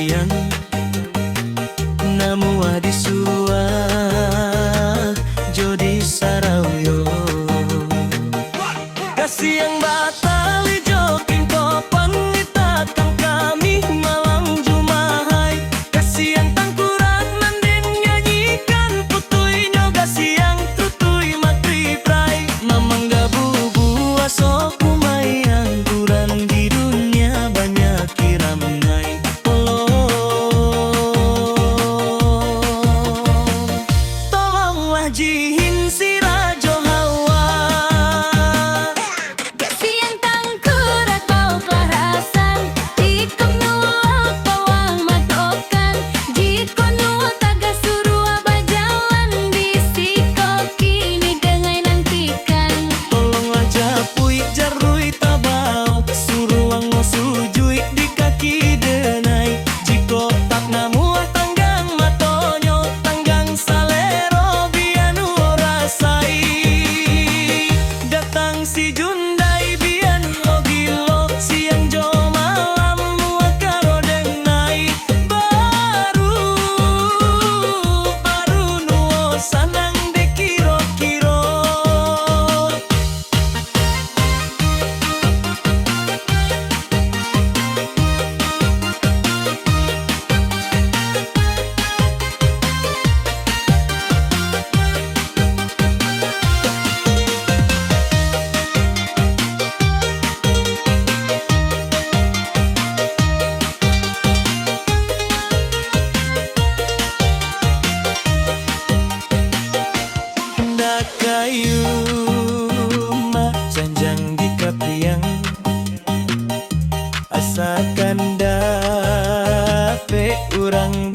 bian namu adi surua jodi sarauyo kasih yang batali joking topan itakang kami malam jumahai kasih yang tangkuran nandin nyanyikan putui nyoga siang tutui makri prai mamang gabu buah sok kumayang kurang di dunia banyak kiramnai tolonglah jihin si rajo hawa kasih yang tangkurat bau kelahasan jikon nuwak pawang matokan jikon nuwak taga surua bajalan bisiko kini dengai nantikan tolonglah japui jarui tabau suruang no sujui di kaki denai jiko tak namuah tanggang matonyo tanggang salero bianu rasai datang si jundai bian logilo siang jo malam muak karo denai baru nuo sanang de kiro-kiro hendak kayu mah janjang di kapriang asakan dape urang